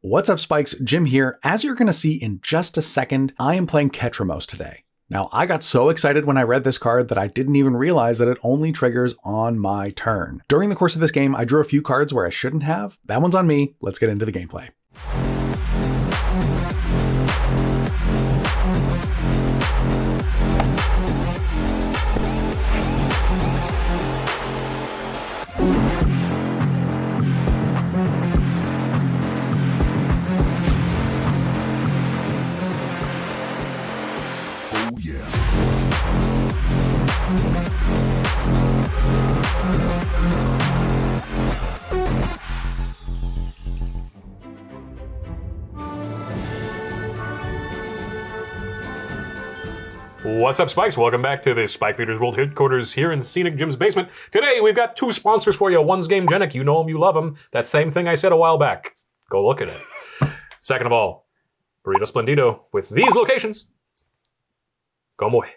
What's up, Spikes? Jim here. As you're going to see in just a second, I am playing Ketramose today. Now, I got so excited when I read this card that I didn't even realize that it only triggers on my turn. During the course of this game, I drew a few cards where I shouldn't have. That one's on me. Let's get into the gameplay. What's up, Spikes? Welcome back to the Spike Feeders World Headquarters here in Scenic Jim's basement. Today, we've got two sponsors for you. One's Game Genic. You know them, you love them. That same thing I said a while back. Go look at it. Second of all, Burrito Splendido with these locations. Go muy.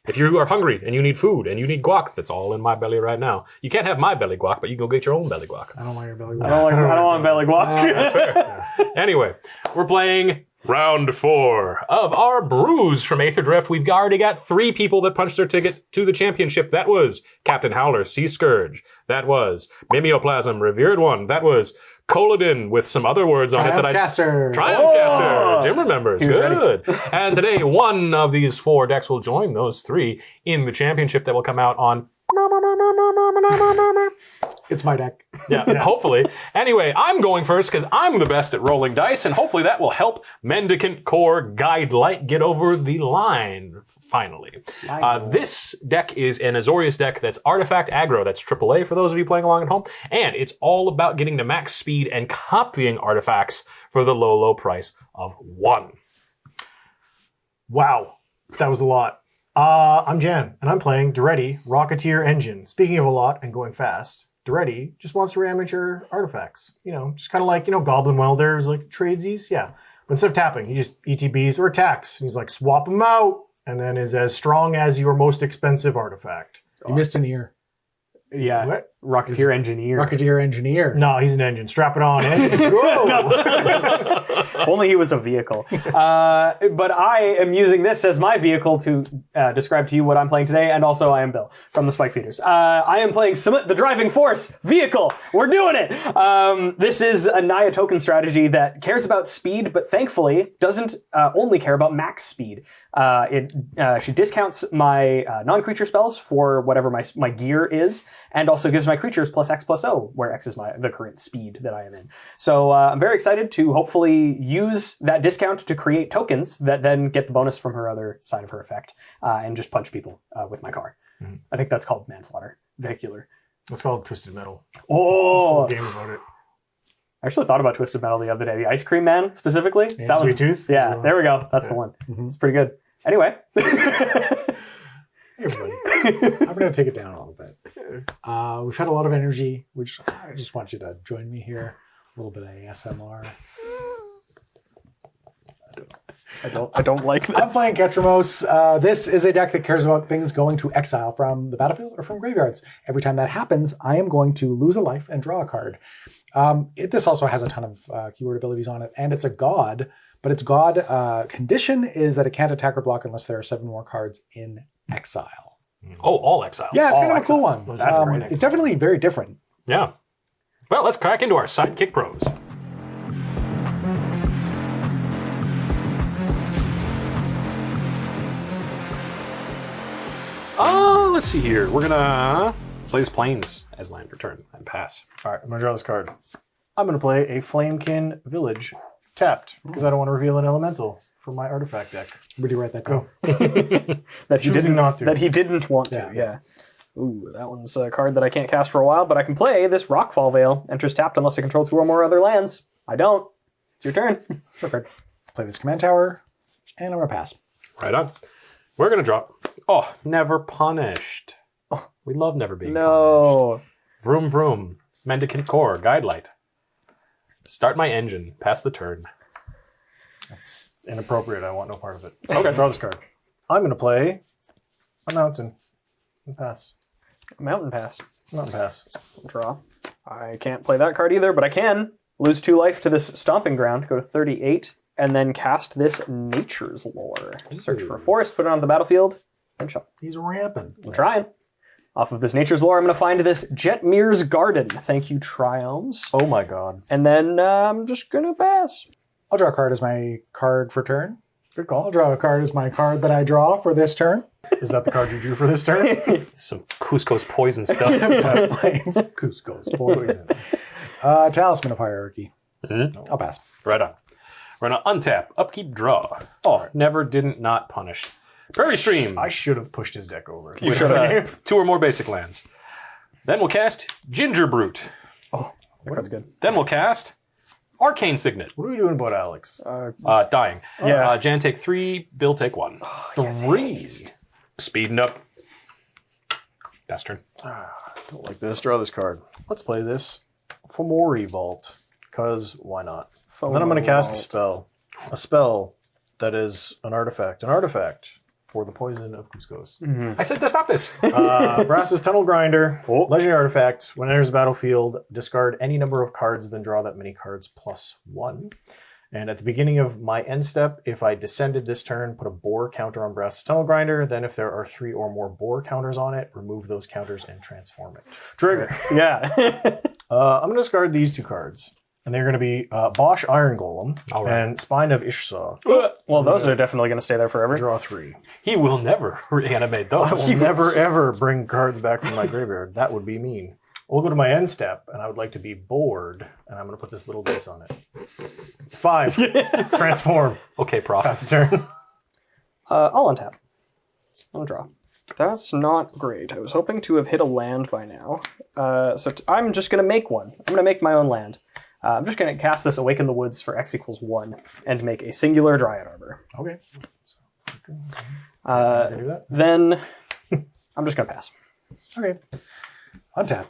If you are hungry and you need food and you need guac, that's all in my belly right now. You can't have my belly guac, but you can go get your own belly guac. I don't want your belly guac. I don't want belly guac. That's fair. Anyway, we're playing round 4 of our brews from Aetherdrift. We've already got 3 people that punched their ticket to the championship. That was Captain Howler, Sea Scourge. That was Mimeoplasm, Revered One. That was Colodin with some other words on it that I... Caster. Triumph Caster. Jim remembers. Good. And today, one of these 4 decks will join those 3 in the championship that will come out on... It's my deck. Yeah, hopefully. Anyway, I'm going first because I'm the best at rolling dice, and hopefully that will help Mendicant Core Guide Light get over the line, finally. This deck is an Azorius deck that's Artifact Aggro. That's AAA for those of you playing along at home. And it's all about getting to max speed and copying artifacts for the low, low price of 1. Wow. That was a lot. I'm Jan, and I'm playing Daretti, Rocketeer Engine. Speaking of a lot and going fast, Daretti just wants to ram your artifacts. You know, just kind of like, Goblin Welders, like tradesies. Yeah. But instead of tapping, he just ETBs or attacks. And he's like, swap them out, and then is as strong as your most expensive artifact. You missed an ear. Yeah. What? Rocketeer Engineer. Rocketeer Engineer. No, he's an engine. Strap it on. If only he was a vehicle. But I am using this as my vehicle to describe to you what I'm playing today, and also I am Bill from the Spike Feeders. I am playing Samut, the Driving Force vehicle. We're doing it! This is a Naya token strategy that cares about speed, but thankfully doesn't only care about max speed. She discounts my non-creature spells for whatever my gear is, and also gives my creatures plus X plus O, where X is the current speed that I am in. So I'm very excited to hopefully use that discount to create tokens that then get the bonus from her other side of her effect, and just punch people with my car. Mm-hmm. I think that's called manslaughter. Vehicular. It's called Twisted Metal. Oh! Game about it. I actually thought about Twisted Metal the other day. The Ice Cream Man, specifically. Yeah, that Sweet Tooth? Yeah, there we go. That's the one. Mm-hmm. It's pretty good. Anyway. Hey, everybody. I'm going to take it down a little bit. We've had a lot of energy, which I just want you to join me here. A little bit of ASMR. I don't like this. I'm playing Ketramose. This is a deck that cares about things going to exile from the battlefield or from graveyards. Every time that happens, I am going to lose a life and draw a card. This also has a ton of keyword abilities on it, and it's a god, but its god condition is that it can't attack or block unless there are 7 more cards in exile. Oh, all exiles. Yeah, it's all kind of a cool one. That's great. It's definitely very different. Yeah. Well, let's crack into our Sidekick Pros. Let's see here. We're gonna play this Plains as land for turn and pass. All right, I'm going to draw this card. I'm going to play a Flamekin Village tapped because I don't want to reveal an elemental from my artifact deck. Where do you write that down? That he didn't not to. That he didn't want to. Yeah. Ooh, that one's a card that I can't cast for a while, but I can play this Rockfall Veil. Enters tapped unless I control 2 or more other lands. I don't. It's your turn. Okay. Play this command tower, and I'm going to pass. Right on. We're gonna drop. Oh, Never Punished. Oh, we love never being punished. No. Vroom vroom. Mendicant Core. Guide Light. Start my engine. Pass the turn. That's inappropriate. I want no part of it. Okay. Draw this card. I'm going to play a mountain and pass. Mountain Pass. Mountain pass. Draw. I can't play that card either, but I can Lose 2 life to this Stomping Ground, go to 38, and then cast this Nature's Lore. Search for a forest, put it on the battlefield, and shuffle. He's ramping. I'm trying. Off of this Nature's Lore, I'm going to find this Jetmir's Garden. Thank you, Triomes. Oh my god. And then I'm just going to pass. I'll draw a card as my card for turn. Good call. I'll draw a card as my card that I draw for this turn. Is that the card you drew for this turn? Some Cusco's poison stuff. Cusco's poison. Talisman of Hierarchy. I'll pass. Right on. We're going to untap, upkeep, draw. Oh, never, didn't, not, punish. Prairie Stream. I should have pushed his deck over. With 2 or more basic lands. Then we'll cast Ginger Brute. That card's good. Then we'll cast Arcane Signet. What are we doing about Alex? Dying. Yeah. Jan take 3, Bill take 1. 3. Speeding up. Best turn. Don't like this. Draw this card. Let's play this Fomori Vault. Because why not? And then I'm going to cast a spell. A spell that is an artifact. An artifact for the poison of Cusco's. I said to stop this. Brass's Tunnel Grinder. Legendary artifact. When it enters the battlefield, discard any number of cards, then draw that many cards +1. And at the beginning of my end step, if I descended this turn, put a boar counter on Brass's Tunnel Grinder. Then if there are 3 or more boar counters on it, remove those counters and transform it. Trigger. Yeah. I'm going to discard these 2 cards. And they're going to be Bosch Iron Golem All right. and Spine of Ishsaw. Well, those are definitely going to stay there forever. Draw 3. He will never reanimate I those. will never, ever bring cards back from my graveyard. That would be mean. We'll go to my end step, and I would like to be bored, and I'm going to put this little dice on it. 5. Transform. Okay, Prof. Pass the turn. I'll untap. I'll draw. That's not great. I was hoping to have hit a land by now. I'm just going to make one. I'm going to make my own land. I'm just going to cast this Awaken the Woods for X = 1 and make a singular Dryad Arbor. Okay. Do that? Then I'm just going to pass. Okay. Untap.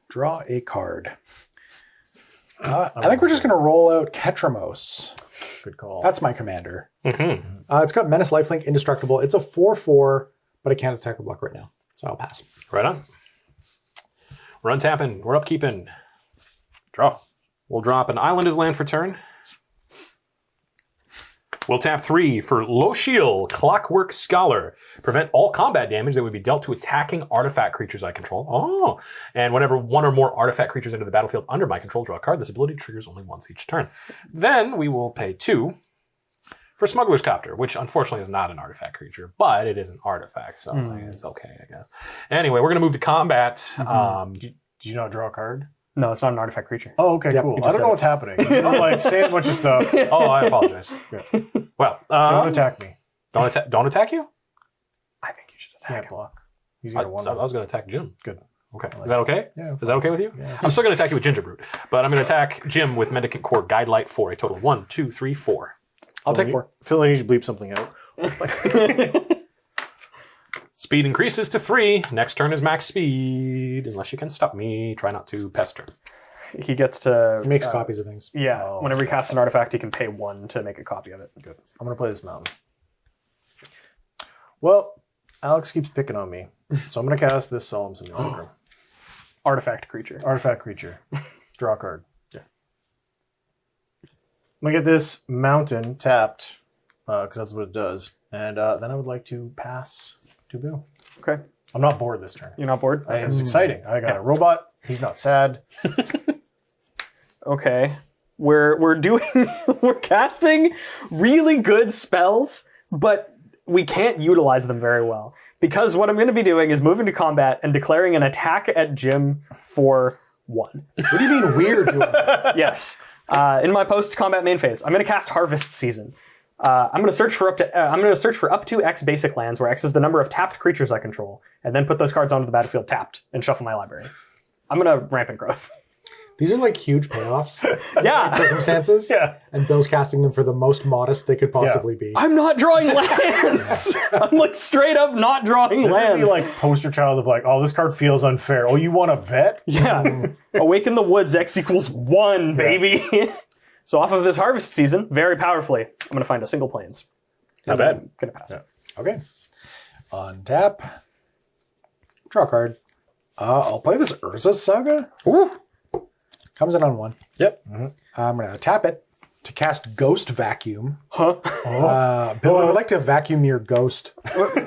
Draw a card. I think we're just going to roll out Ketramose. Good call. That's my commander. Mm-hmm. It's got Menace, Lifelink, Indestructible. It's a 4/4, but it can't attack or block right now. So I'll pass. Right on. We're untapping. We're upkeeping. Draw. We'll drop an island as land for turn. We'll tap 3 for Lochiel, Clockwork Scholar. Prevent all combat damage that would be dealt to attacking artifact creatures I control. Oh! And whenever 1 or more artifact creatures enter the battlefield under my control, draw a card. This ability triggers only once each turn. Then we will pay 2 for Smuggler's Copter, which unfortunately is not an artifact creature, but it is an artifact, so it's okay, I guess. Anyway, we're going to move to combat. Did you not draw a card? No, it's not an artifact creature. Oh, okay, cool. I don't know what's happening. I'm like saying a bunch of stuff. Oh, I apologize. Well, Don't attack me. Don't attack you? I think you should attack Can't him. block. He's I got a 1. was going to attack Jim. Good. Okay. Is that okay? Yeah. Is that okay with you? Yeah. I'm still going to attack you with Ginger Brute, but I'm going to attack Jim with Mendicant Core Guide Light for a total of 1, 2, 3, 4. I'll take 4. Phil, I need you to bleep something out. Speed increases to 3. Next turn is max speed, unless you can stop me. Try not to pester. He gets to... He makes copies of things. Yeah, Oh. whenever he casts an artifact, he can pay 1 to make a copy of it. Good. I'm going to play this mountain. Well, Alex keeps picking on me, so I'm going to cast this Solemn Simulacrum. Artifact creature. Artifact creature. Draw a card. Yeah. I'm going to get this mountain tapped, because that's what it does. And then I would like to pass to Bill. Okay. I'm not bored this turn. You're not bored? It was exciting. I got a robot. He's not sad. Okay. We're doing we're casting really good spells, but we can't utilize them very well. Because what I'm going to be doing is moving to combat and declaring an attack at Jim for 1. What do you mean we're doing that? Yes. In my post-combat main phase, I'm going to cast Harvest Season. I'm going to search for up to X basic lands, where X is the number of tapped creatures I control, and then put those cards onto the battlefield tapped and shuffle my library. I'm going to rampant growth. These are like huge payoffs. Yeah. Circumstances. Yeah. And Bill's casting them for the most modest they could possibly be. I'm not drawing lands. I'm like straight up not drawing This lands. is the like poster child of like, oh, this card feels unfair. Oh, you want to bet? Yeah. Awaken the Woods, X = 1, baby. So off of this Harvest Season, very powerfully, I'm going to find a single plains. Not bad. I'm going to pass. Yeah. Okay. Untap. Draw a card. I'll play this Urza Saga. Ooh. Comes in on 1. Yep. I'm going to tap it to cast Ghost Vacuum. Huh? Bill, I would like to vacuum your ghost.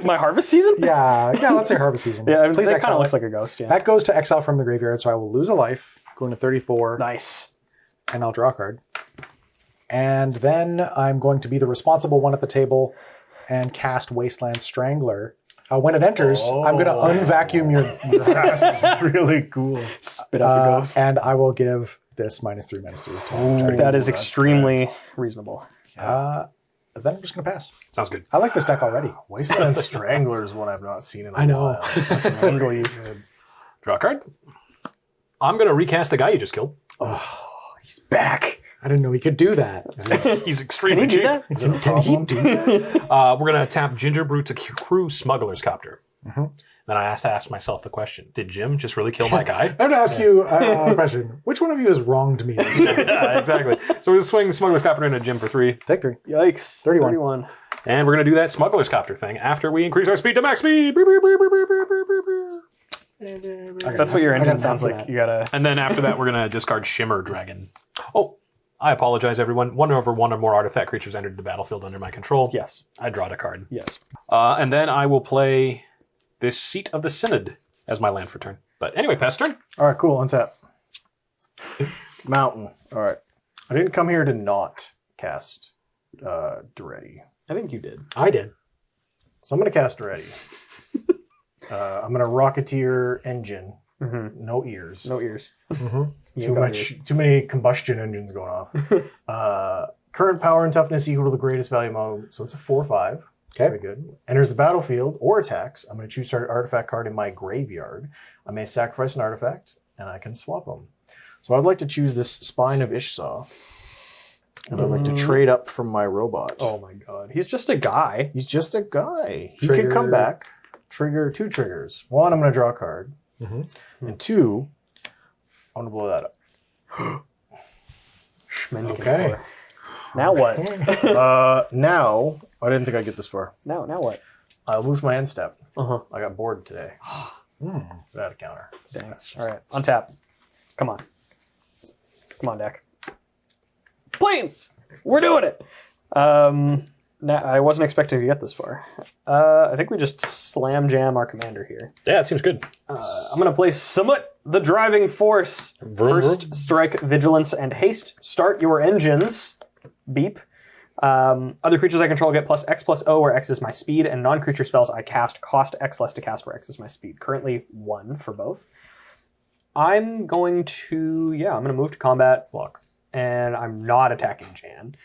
My harvest season? Yeah, let's say Harvest Season. Yeah, Please that kind exile of looks it. like a ghost, yeah. That goes to exile from the graveyard, so I will lose a life, going to 34, Nice. and I'll draw a card. And then I'm going to be the responsible one at the table and cast Wasteland Strangler. When it enters, I'm going to unvacuum your That's really cool. Spit out the ghost. and I will give this -3/-3. That is extremely reasonable. Then I'm just going to pass. Sounds good. I like this deck already. Wasteland Strangler is one I've not seen in a I know. while. That's Mangleys. Draw a card. I'm going to recast the guy you just killed. He's back. I didn't know he could do that. He's extremely Can you do cheap. that? Is it a problem? We're going to tap Ginger Brew to crew Smuggler's Copter. Then I have to ask myself the question, did Jim just really kill my guy? I have to ask you a question. Which one of you has wronged me? Yeah, exactly. So we're going to swing Smuggler's Copter into Jim for 3. Take 3. Yikes. 31. And we're going to do that Smuggler's Copter thing after we increase our speed to max speed. That's what your I engine got sounds time for like. that. You gotta... And then after that, we're going to discard Shimmer Dragon. Oh, I apologize, everyone. 1 over 1 or more artifact creatures entered the battlefield under my control. Yes. I drawed a card. Yes. And then I will play this Seat of the Synod as my land for turn. But anyway, pass turn. All right, cool. Untap. Mountain. All right. I didn't come here to not cast Daretti. I think you did. I did. So I'm going to cast Daretti. I'm going to Rocketeer Engine. No ears. No ears. Too many combustion engines going off. Current power and toughness equal to the greatest value model, so it's a 4/5. Okay. Very good. Enters the battlefield or attacks. I'm going to choose an artifact card in my graveyard. I may sacrifice an artifact, and I can swap them. So I'd like to choose this Spine of Ishsaw, and I'd like to trade up from my robot. Oh my god. He's just a guy. He's just a guy. He Trigger. could come back. Trigger 2 triggers. 1, I'm going to draw a card. And 2, I'm going to blow that up. Mendicant Okay. core. Now what? Now, I didn't think I'd get this far. now what? I'll move my end step. Uh-huh. I got bored today. Without a counter. Dang. All right. Untap. Come on. Come on, deck. Planes! We're doing it! Now, I wasn't expecting to get this far. I think we just slam jam our commander here. Yeah, it seems good. I'm going to play Samut, the driving force. Vroom, First vroom. strike, vigilance, and haste. Start your engines. Beep. Other creatures I control get +X+O, where X is my speed, and non-creature spells I cast cost X less to cast, where X is my speed. Currently 1 for both. I'm going to move to combat, Block. and I'm not attacking Jan.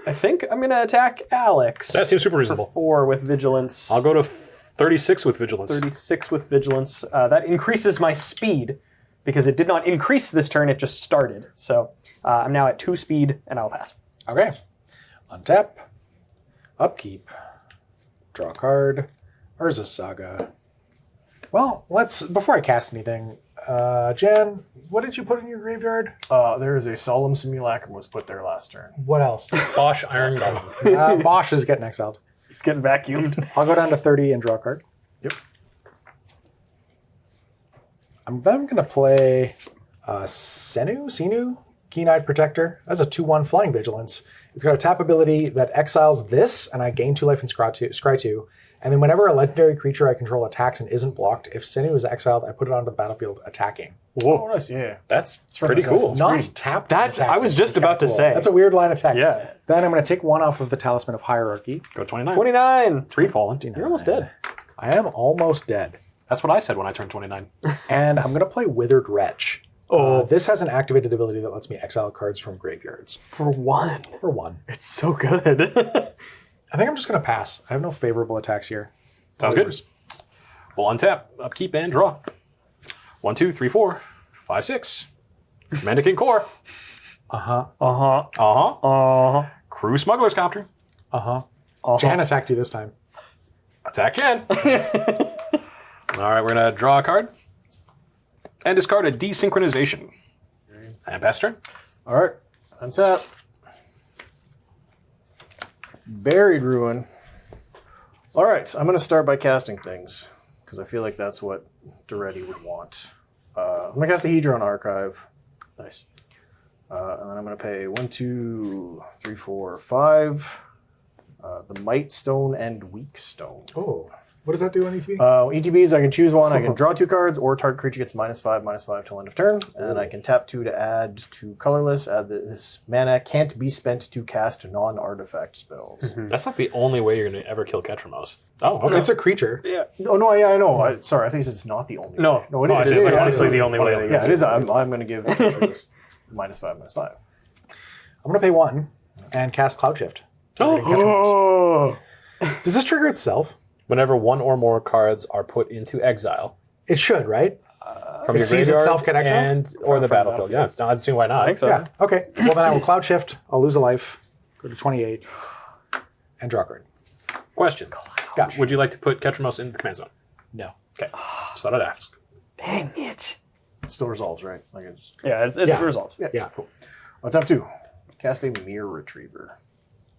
I think I'm going to attack Alex. That seems super reasonable. For 4 with vigilance. I'll go to 36 with Vigilance. 36 with vigilance. That increases my speed because it did not increase this turn, it just started. So I'm now at 2 speed, and I'll pass. Okay. Untap. Upkeep. Draw a card. Urza Saga. Well, before I cast anything, Jan, what did you put in your graveyard? There is a Solemn Simulacrum was put there last turn. What else? Bosch Iron Golem. Bosch is getting exiled. He's getting vacuumed. I'll go down to 30 and draw a card. Yep. I'm then going to play Senu, Keen-Eyed Protector. That's a 2/1 Flying Vigilance. It's got a tap ability that exiles this, and I gain 2 life and scry 2. And then whenever a legendary creature I control attacks and isn't blocked, if Senu is exiled, I put it onto the battlefield attacking. Oh, nice. Yeah. That's pretty That's cool. Not tapped. I was just about to say. That's a weird line of text. Yeah. Then I'm going to take 1 off of the Talisman of Hierarchy. Go 29. 29. 3 fallen. You're almost dead. I am almost dead. That's what I said when I turned 29. And I'm going to play Withered Wretch. This has an activated ability that lets me exile cards from graveyards. For 1. For 1. It's so good. I think I'm just going to pass. I have no favorable attacks here. Sounds good. We'll untap, upkeep, and draw. 1, 2, 3, 4, 5, 6. Mendicant Core. Uh-huh. Uh-huh. Uh-huh. Uh-huh. Crew Smuggler's Copter. Uh-huh. Jan attacked you this time. Attack Jan. All right, we're going to draw a card. And discard a Desynchronization. And pass turn. All right. Untap. Buried Ruin. All right. I'm going to start by casting things because I feel like that's what Daretti would want. I'm going to cast a Hedron Archive. Nice. And then I'm going to pay 1, 2, 3, 4, 5. The Might Stone and Weak Stone. Oh, what does that do on ETB? ETBs, I can choose one. I can draw 2 cards, or target creature gets -5/-5 till end of turn. And then I can tap 2 to add to colorless. Add this mana can't be spent to cast non-artifact spells. That's not the only way you're going to ever kill Ketramose. Oh, okay. It's a creature. Yeah. Oh no, yeah, I know. Sorry, I think it's not the only. No, way. No, it is. It is Yeah, honestly the only way. yeah, it is. I'm going to give creatures -5/-5. I'm going to pay 1 and cast Cloud Shift. Oh. Does this trigger itself? Whenever one or more cards are put into exile It should, right? from It your sees graveyard itself get exiled? and or the battlefield. Yeah, I'd see why not. I think so. Yeah. Okay. Well, then I will Cloud Shift. I'll lose a life. Go to 28 and draw a card. Question. Gosh. Would you like to put Ketramose in the command zone? No. Okay. Just thought I'd ask. Dang it. It still resolves, right? Like it's. Yeah, it's Yeah. resolved. Yeah. Cool. I'll tap 2. Cast a Mirror Retriever.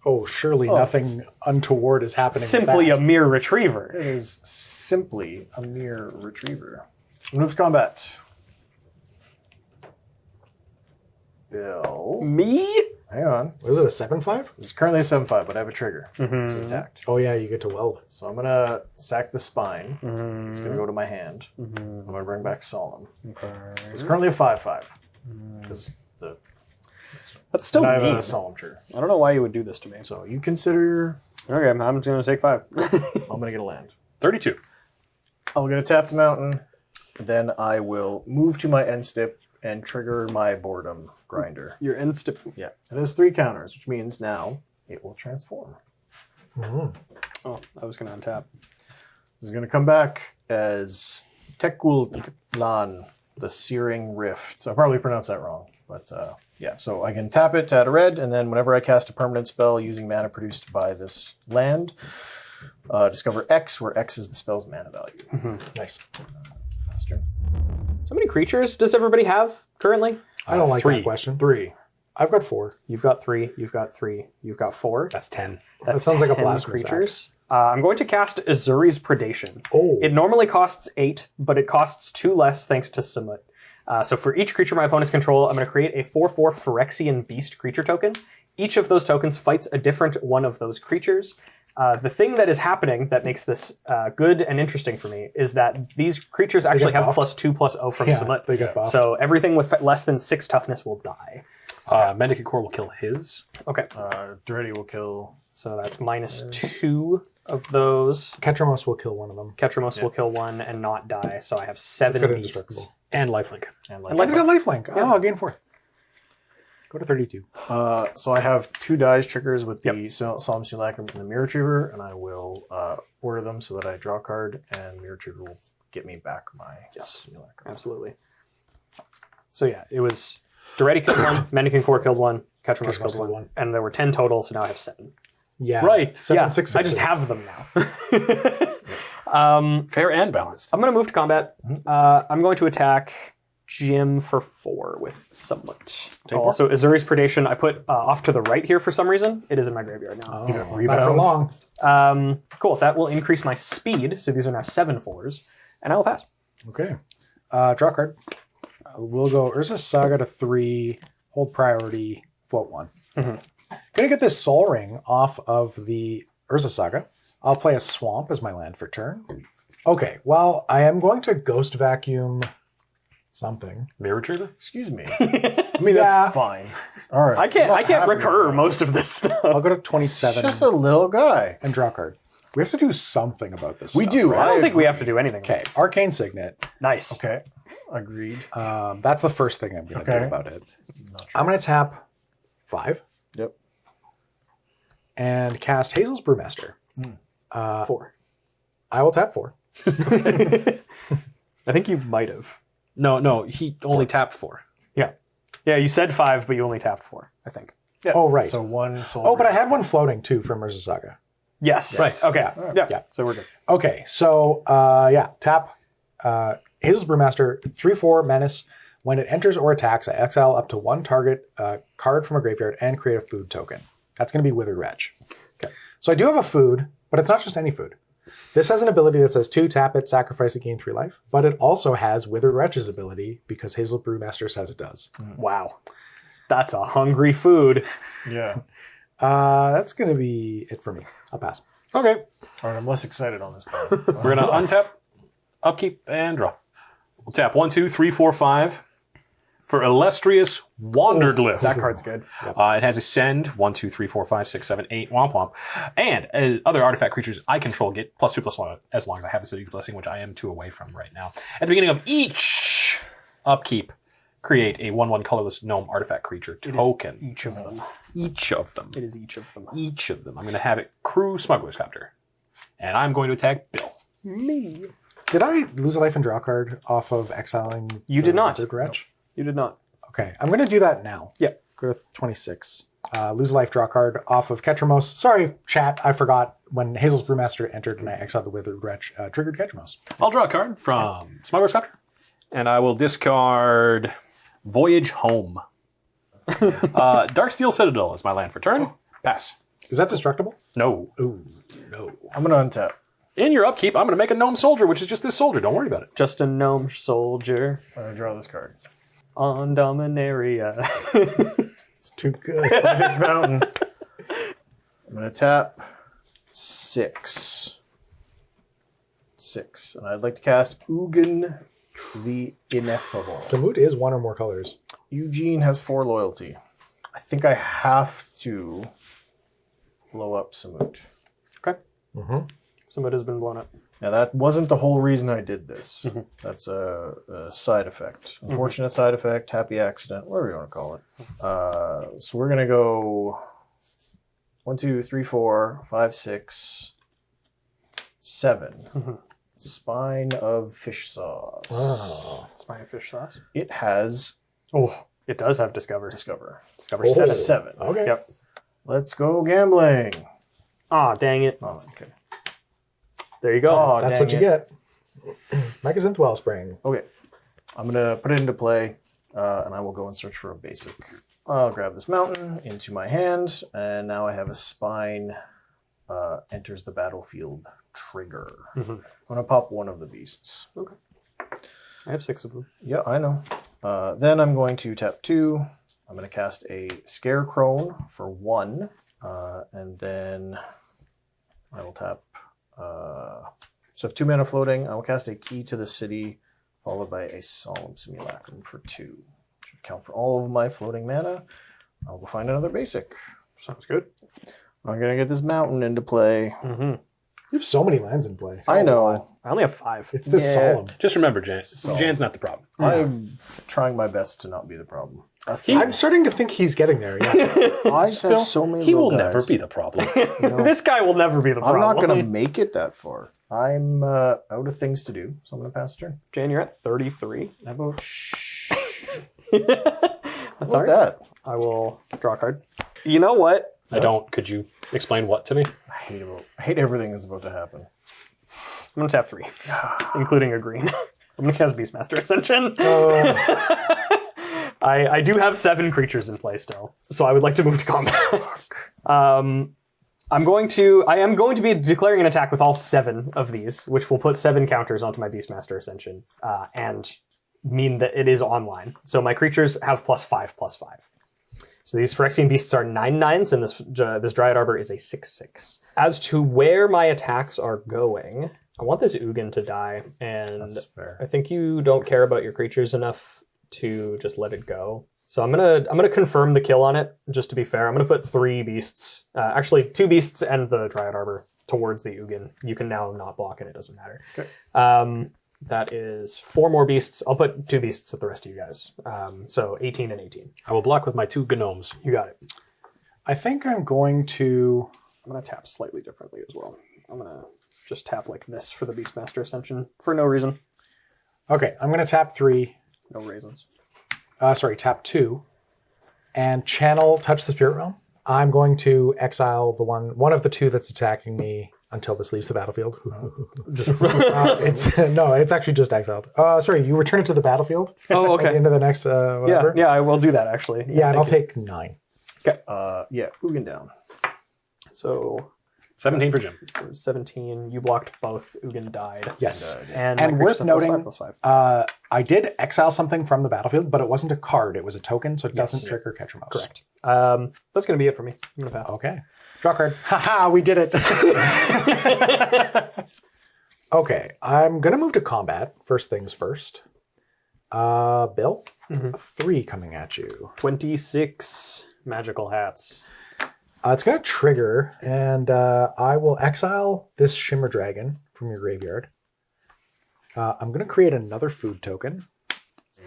Oh, surely nothing untoward is happening. Simply with a that. mere retriever. It is simply a Mirror Retriever. Move to combat. Bill. Me? Hang on. Was it a 7/5? This is currently a 7/5, but I have a trigger. It's attacked. Oh yeah, you get to weld. So I'm going to sack the spine. It's going to go to my hand. I'm going to bring back Solemn. So it's currently a 5/5. Because That's still I have mean. a Solemn trigger. I don't know why you would do this to me. So you consider Okay, I'm just going to take 5. I'm going to get a land. 32. I'm going to tap the mountain. Then I will move to my end step and trigger my boredom grinder. Your end step. Yeah. It has 3 counters, which means now it will transform. Oh, I was going to untap. This is going to come back as Tekul Lan, the Searing Rift. I probably pronounced that wrong, but yeah. So I can tap it to add a red, and then whenever I cast a permanent spell using mana produced by this land, discover X, where X is the spell's mana value. Nice. That's true. So many creatures does everybody have currently? I don't like 3. that question. 3. I've got 4. You've got 3, you've got 3, you've got 4. That's 10. That sounds like a 10 blasphemous creatures. I'm going to cast Azuri's Predation. Oh. It normally costs 8, but it costs 2 less thanks to Samut. So for each creature my opponents control, I'm going to create a 4/4 Phyrexian Beast creature token. Each of those tokens fights a different one of those creatures. The thing that is happening that makes this good and interesting for me is that these creatures actually have buffed. +2/+0 from Yeah, Samut. they get buffed. So everything with less than 6 toughness will die. Mendicant Core will kill his. Okay, Daretti will kill. so that's -2 of those. Ketramose will kill one of them. Ketramose will kill 1 and not die, so I have It's 7 got beasts. indestructible. And lifelink. And Oh, he's got lifelink. Oh, I'll gain 4. Go to 32. So I have 2 dice triggers with the Solemn Simulacrum and the Mirror Retriever, and I will order them so that I draw a card, and Mirror Retriever will get me back my Simulacrum. Absolutely. So yeah, it was Daretti killed 1, Mendicant Core killed 1, Ketramose killed killed 1, one. and there were 10 total, so now I have 7. Yeah. Right. 7, Yeah, 6, I just 6s. have them now. Fair and balanced. I'm going to move to combat. I'm going to attack Jim for 4 with Samut. Also, Azuri's Predation, I put off to the right here for some reason. It is in my graveyard now. Not for Rebound. long. Cool, that will increase my speed, so these are now 7 4s, and I will pass. Okay. Draw card. We'll go Urza's Saga to 3, hold priority, float 1. Gonna get this Soul Ring off of the Urza Saga. I'll play a Swamp as my land for turn. Okay, well, I am going to Ghost Vacuum something. Mirror Retriever? Excuse me. I mean, that's fine. All right. I can't happy recur with most of this stuff. I'll go to It's 27 just a little guy. and draw card. We have to do something about this We stuff, do. right? I don't think we have to do anything. Okay, Arcane Signet. Nice. Okay. Agreed. That's the first thing I'm going to Okay. do about it. Not sure. I'm going to tap 5 Yep. and cast Hazel's Brewmaster. 4. I will tap 4. I think you might have. No, he only tapped 4. Yeah. Yeah, you said 5, but you only tapped 4, I think. Yeah. Oh, right. So 1 soul. Oh, but I had one floating too from Urza Saga. Yes. Right. Okay. Yeah. Yeah. So we're good. Okay, so yeah, tap Hazel's Brewmaster, 3/4 menace. When it enters or attacks, I exile up to 1 target card from a graveyard and create a food token. That's going to be Withered Wretch. Okay. So I do have a food, but it's not just any food. This has an ability that says 2, tap it, sacrifice it, gain 3 life. But it also has Withered Wretch's ability because Hazel Brewmaster says it does. Wow. That's a hungry food. Yeah. That's going to be it for me. I'll pass. Okay. All right, I'm less excited on this part. We're going to untap, upkeep, and draw. We'll tap 1, 2, 3, 4, 5 for Illustrious Wanderglyph. That card's good. It has Ascend, 1, 2, 3, 4, 5, 6, 7, 8, womp womp. And other artifact creatures I control get +2/+1 as long as I have the City Blessing, which I am 2 away from right now. At the beginning of each upkeep, create a 1/1 colorless gnome artifact creature token. Each of them. Each of them. It is each of them. Each of them. I'm going to have it crew Smuggler's Copter. And I'm going to attack Bill. Me. Did I lose a life and draw card off of exiling? You did not. The Wretch? You did not. Okay, I'm going to do that now. Yep. Go to 26. Lose a life, draw card off of Ketramose. Sorry, chat, I forgot when Hazel's Brewmaster entered and I exiled the Withered Wretch, triggered Ketramose. I'll draw a card from Smuggler's Copter. And I will discard Voyage Home. Darksteel Citadel is my land for turn. Pass. Is that destructible? No. Ooh, no. I'm going to untap. In your upkeep, I'm going to make a gnome soldier, which is just this soldier. Don't worry about it. Just a gnome soldier I'm going to draw this card. on Dominaria. It's too good. This mountain. I'm going to tap 6. 6. And I'd like to cast Ugin the Ineffable. Samut is 1 or more colors. Eugene has 4 loyalty. I think I have to blow up Samut. Okay. Samut has been blown up. Now, that wasn't the whole reason I did this. That's a side effect. Unfortunate side effect, happy accident, whatever you want to call it. So we're going to go 1, 2, 3, 4, 5, 6, 7. Spine of Fish Sauce. Oh. Spine fish sauce. It has Oh, it does have Discover. Discover. Discover Oh. 7. 7. Okay. Yep. Let's go gambling. Aw, dang it. Oh, okay. There you go. Oh, That's dang what you it. get. Mycosynth Wellspring. Okay. I'm going to put it into play, and I will go and search for a basic. I'll grab this mountain into my hand, and now I have a spine enters the battlefield trigger. I'm going to pop one of the beasts. Okay. I have 6 of them. Yeah, I know. Then I'm going to tap 2. I'm going to cast a Scarecrow for 1, and then I will tap... so if 2 mana floating, I will cast a Key to the City, followed by a Solemn Simulacrum for 2. Should count for all of my floating mana. I'll go find another basic. Sounds good. I'm going to get this mountain into play. You have so many lands in play. I know. I only have 5. It's this Yeah. solemn. Just remember, Jan. Jan's not the problem. I'm trying my best to not be the problem. I'm starting to think he's getting there. Yeah. I just have so many He little will guys. never be the problem. This guy will never be the I'm problem. not going to make it that far. I'm out of things to do, so I'm going to pass turn. Jan, you're at 33. How about That's all right. that? I will draw a card. You know what? I don't. Could you explain what to me? I hate everything that's about to happen. I'm going to tap 3, including a green. I'm going to cast Beastmaster Ascension. I do have 7 creatures in play still, so I would like to move to combat. I am going to be declaring an attack with all 7 of these, which will put 7 counters onto my Beastmaster Ascension, and mean that it is online. So my creatures have +5/+5. So these Phyrexian Beasts are 9/9s, and this Dryad Arbor is a 6/6. As to where my attacks are going, I want this Ugin to die, and That's fair. I think you don't care about your creatures enough to just let it go. So I'm gonna confirm the kill on it, just to be fair. I'm gonna put 3 beasts, actually 2 beasts and the Dryad Arbor towards the Ugin. You can now not block it, it doesn't matter. Okay. That is 4 more beasts. I'll put 2 beasts at the rest of you guys. So 18 and 18. I will block with my 2 gnomes. You got it. I think I'm going to... I'm gonna tap slightly differently as well. I'm gonna just tap like this for the Beastmaster Ascension for no reason. Okay, I'm going to tap 3. No reasons. Tap 2. And channel Touch the Spirit Realm. I'm going to exile the one of the 2 that's attacking me until this leaves the battlefield. It's actually just exiled. You return it to the battlefield. Oh, At the okay. end of the next whatever. Yeah, I will do that actually. Yeah, and I'll thank you. take 9. Yeah, Ugin down. So 17 for Jim. 17. You blocked both. Ugin died. Yes. And, And my worth creature's at +5, noting, +5. I did exile something from the battlefield, but it wasn't a card. It was a token, so it doesn't trigger Ketramose. Correct. That's going to be it for me. I'm going to pass. Okay. Draw card. Haha, we did it. Okay, I'm going to move to combat. First things first. Bill, 3 coming at you. 26 magical hats. It's going to trigger, and I will exile this Shimmer Dragon from your graveyard. I'm going to create another food token.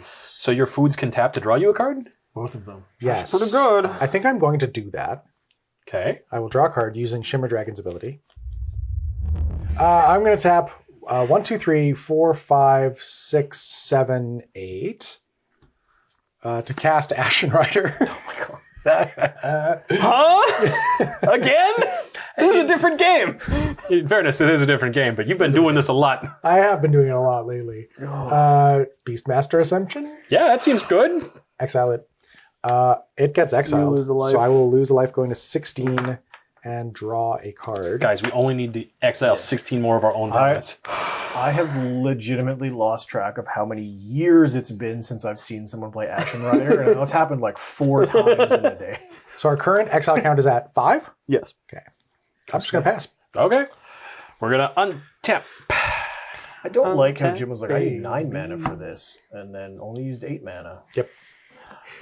So your foods can tap to draw you a card? Both of them. Yes. Pretty good. I think I'm going to do that. Okay. I will draw a card using Shimmer Dragon's ability. I'm going to tap 1, 2, 3, 4, 5, 6, 7, 8 to cast Ashen Rider. Huh? Again? This is a different game. In fairness, it is a different game, but you've been doing this a lot. I have been doing it a lot lately. Beastmaster Ascension. Yeah, that seems good. Exile it. It gets exiled. lose a life. So I will lose a life going to 16 and draw a card. Guys, we only need to exile 16 more of our own planets. I have legitimately lost track of how many years it's been since I've seen someone play Ashen Rider, and it's happened like 4 times in a day. So our current exile count is at 5. Yes. Okay. I'm just going to pass. Okay. We're going to untap. I don't like how Jim was like, I need 9 mana for this, and then only used 8 mana. Yep.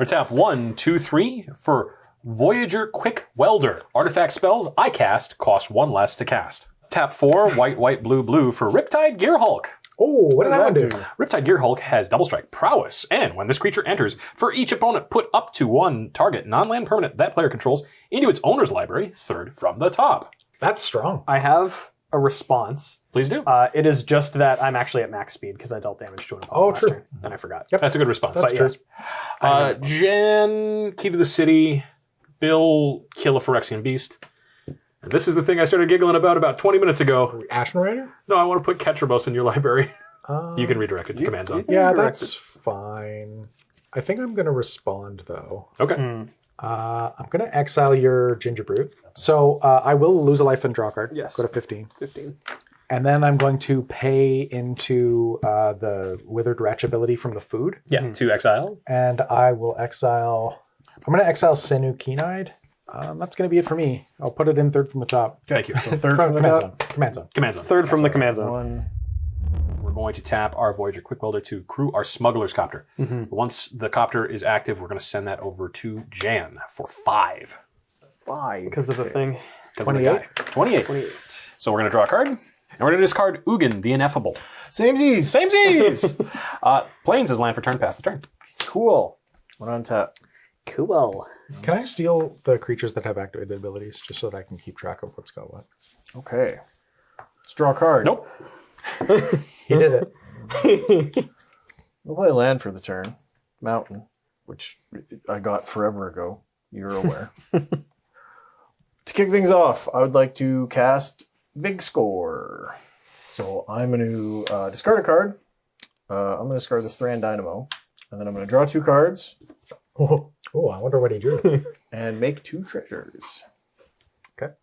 We're tap 1, 2, 3 for Voyager Quick Welder. Artifact spells I cast cost 1 less to cast. Tap 4, white, white, blue, blue for Riptide Gearhulk. Oh, what does that one do? Riptide Gearhulk has double strike prowess, and when this creature enters, for each opponent, put up to 1 target non-land permanent that player controls into its owner's library, third from the top. That's strong. I have a response. Please do. It is just that I'm actually at max speed because I dealt damage to an opponent Oh, last true. turn, and I forgot. Yep. That's a good response. That's true. yes. Jen, Key to the City, Bill, kill a Phyrexian Beast. And this is the thing I started giggling about 20 minutes ago. Ashen Rider? No, I want to put Ketramose in your library. You can redirect it to command zone. Yeah, that's fine. I think I'm going to respond, though. Okay. I'm going to exile your Ginger Brute. So I will lose a life and draw a card. Yes. Go to 15. 15. And then I'm going to pay into the Withered Wretch ability from the food. Yeah, 2 exile. And I will exile... I'm going to exile Senu Keen-Eyed. That's going to be it for me. I'll put it in third from the top. Thank you. So third from the command top. zone. Command zone. Command zone. Third from the command zone. 1. We're going to tap our Voyager Quick Welder to crew our Smuggler's Copter. Once the copter is active, we're going to send that over to Jan for 5. 5. Because of the thing. 28. 28. So we're going to draw a card. And we're going to discard Ugin, the Ineffable. Samesies. Samesies! Plains is land for turn, pass the turn. Cool. 1 on tap. Cool. Can I steal the creatures that have activated abilities just so that I can keep track of what's got what? Okay. Let's draw a card. Nope. He did it. We'll play land for the turn. Mountain, which I got forever ago. You're aware. To kick things off, I would like to cast Big Score. So I'm going to discard a card. I'm going to discard this Thran Dynamo. And then I'm going to draw 2 cards Oh, I wonder what he drew. and make 2 treasures. Okay.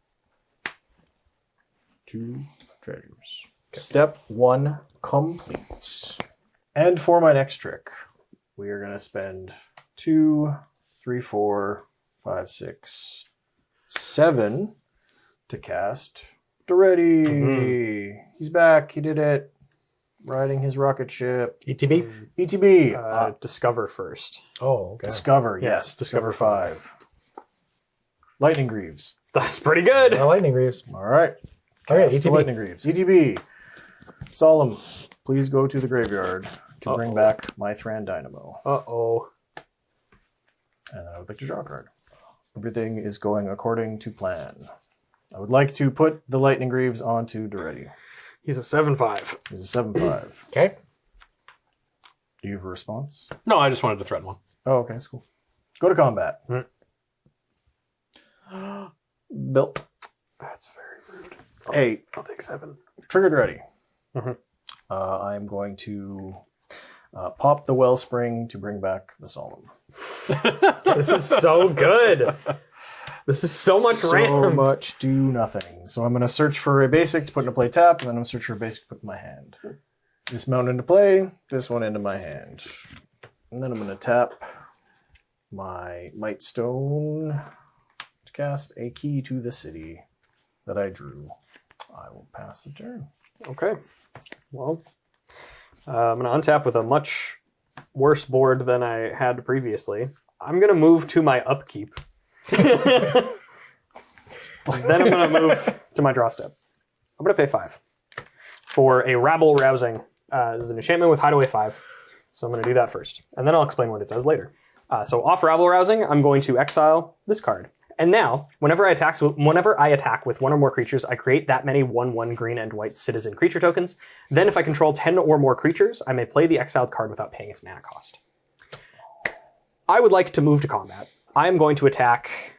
2 treasures. Step 1 complete. And for my next trick, we are going to spend 2, 3, 4, 5, 6, 7 to cast Daretti. He's back. He did it. Riding his rocket ship. ETB? ETB. Discover first. Oh, okay. Discover. Yes. Discover 5. Lightning Greaves. That's pretty good. Lightning Greaves. All right. Okay, Cast the ETB. Lightning Greaves. ETB. Solemn, please go to the graveyard to bring back my Thran Dynamo. Uh-oh. And then I would like to draw a card. Everything is going according to plan. I would like to put the Lightning Greaves onto Daretti. He's a 7/5. He's a 7/5. Okay. Do you have a response? No, I just wanted to threaten one. Oh, okay, that's cool. Go to combat. Bill. That's very rude. 8. I'll take 7. Triggered ready. I'm going to pop the Wellspring to bring back the Solemn. This is so good. This is so much So RAM. much do nothing. So I'm going to search for a basic to put into play tap, and then I'm going to search for a basic to put in my hand. This mount into play, this one into my hand. And then I'm going to tap my Might Stone to cast a key to the city that I drew. I will pass the turn. Okay. Well, I'm going to untap with a much worse board than I had previously. I'm going to move to my upkeep. Then I'm going to move to my draw step. I'm going to pay 5 for a Rabble Rousing. This is an enchantment with Hideaway 5. So I'm going to do that first. And then I'll explain what it does later. So off Rabble Rousing, I'm going to exile this card. And now, whenever I attack with one or more creatures, I create that many 1/1 green and white citizen creature tokens. Then if I control 10 or more creatures, I may play the exiled card without paying its mana cost. I would like to move to combat. I am going to attack,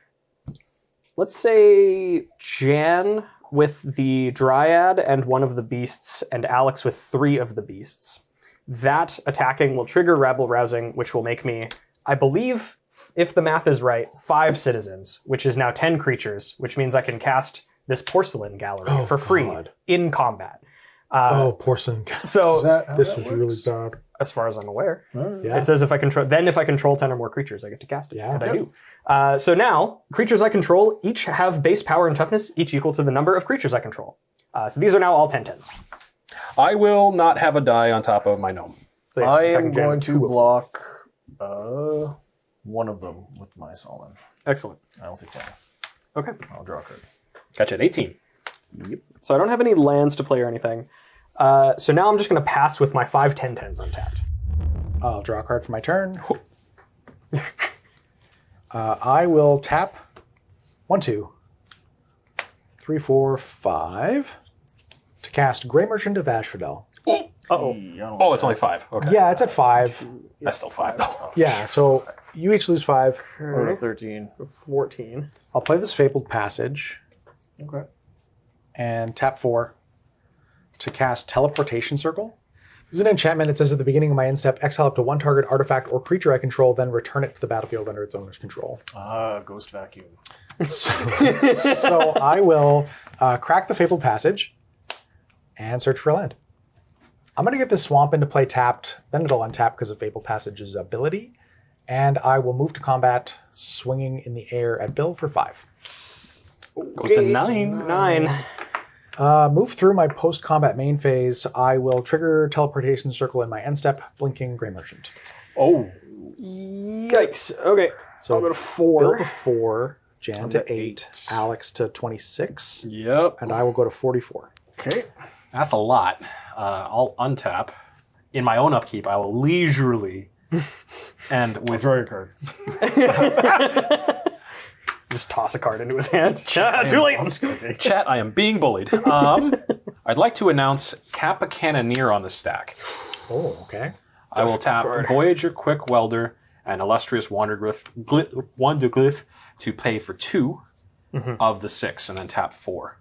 let's say, Jan with the Dryad and one of the beasts, and Alex with 3 of the beasts. That attacking will trigger Rabble Rousing, which will make me, I believe, if the math is right, 5 citizens, which is now 10 creatures, which means I can cast this porcelain gallery for free God. in combat. Porcelain. So, This was really bad. as far as I'm aware, Yeah. it says if I control 10 or more creatures, I get to cast it. Yeah. And I do. So now, creatures I control each have base power and toughness, each equal to the number of creatures I control. So these are now all 10/10s. I will not have a die on top of my gnome. So yeah, I if am can jam going to 2 of them. block one of them with my Solon. Excellent. I'll take 10. Okay. I'll draw a card. Gotcha at 18. Yep. So I don't have any lands to play or anything. So now I'm just going to pass with my 5 10/10s untapped. I'll draw a card for my turn. I will tap 1, 2, 3, 4, 5 to cast Grey Merchant of Asphodel. Oh, it's only 5. Okay. Yeah, it's at 5. That's still 5, though. Yeah, so you each lose 5. Or a 13. 14. I'll play this Fabled Passage Okay. and tap 4 to cast Teleportation Circle. This is an enchantment. It says at the beginning of my end step, exile up to 1 target artifact or creature I control, then return it to the battlefield under its owner's control. Ghost Vacuum. So I will crack the Fabled Passage and search for a land. I'm going to get this Swamp into play tapped, then it'll untap because of Fabled Passage's ability, and I will move to combat, swinging in the air at Bill for 5. Goes to 9. 9. Move through my post-combat main phase. I will trigger Teleportation Circle in my end step, blinking Grey Merchant. Oh. Yikes. Okay. So I'll go to 4. Bill to 4, Jan I'm to to 8, 8. Alex to 26, Yep. and I will go to 44. Okay. That's a lot. I'll untap. In my own upkeep, I will leisurely and with Draw your card. Just toss a card into his hand. Too late. I'm just going to take it. chat, I am being bullied. I'd like to announce Kappa Cannoneer on the stack. Oh, okay. I will tap Voyager, Quick Welder, and Illustrious Wanderglyph to pay for 2 of the 6, and then tap 4.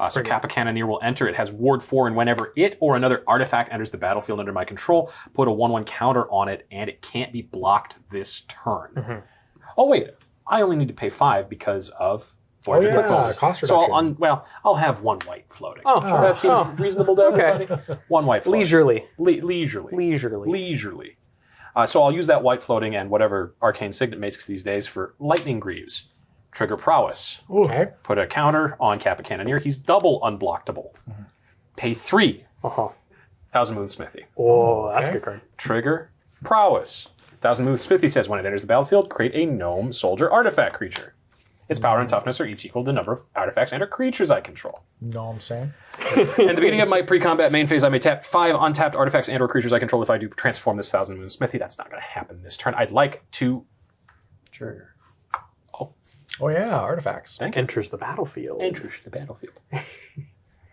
So Kappa Cannoneer will enter. It has Ward 4, and whenever it or another artifact enters the battlefield under my control, put a 1/1 counter on it, and it can't be blocked this turn. Oh wait, I only need to pay 5 because of Voyager Quick Welder. cost So reduction. I'll have 1 white floating. Oh, that seems reasonable to everybody. 1 white floating. Leisurely. Leisurely. Leisurely. So I'll use that white floating and whatever Arcane Signet makes these days for Lightning Greaves. Trigger Prowess. Okay. Put a counter on Kappa Cannoneer. He's double unblockable. Pay 3. Thousand Moon Smithy. Oh, that's a good card. Trigger Prowess. Thousand Moon Smithy says when it enters the battlefield, create a gnome soldier artifact creature. Its power and toughness are each equal to the number of artifacts and or creatures I control. Know what I'm saying? At the beginning of my pre-combat main phase, I may tap 5 untapped artifacts and or creatures I control if I do transform this Thousand Moon Smithy. That's not going to happen this turn. I'd like to trigger. Oh, yeah, artifacts. Enters the battlefield. Enters the battlefield.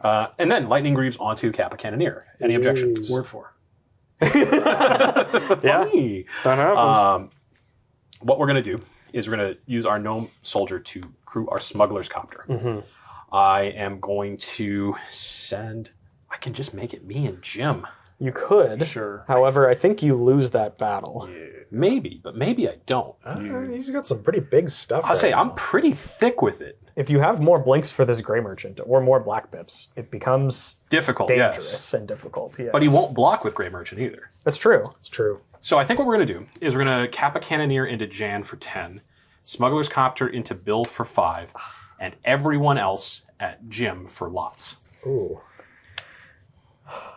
And then Lightning Greaves onto Kappa Cannoneer. Any objections? Word 4. Yeah. Funny. That happens. What we're going to do is we're going to use our gnome soldier to crew our smuggler's copter. I am going to send... I can just make it me and Jim. You could. Sure. However, I think you lose that battle. Maybe, but maybe I don't. He's got some pretty big stuff. I'll say right I'm now. pretty thick with it. If you have more blinks for this Grey Merchant or more Black Pips, it becomes Difficult, dangerous yes. and difficult. Yeah. But he won't block with Grey Merchant either. That's true. It's true. So I think what we're going to do is we're going to cap a Cannoneer into Jan for 10, Smuggler's Copter into Bill for 5, and everyone else at Jim for lots. Ooh.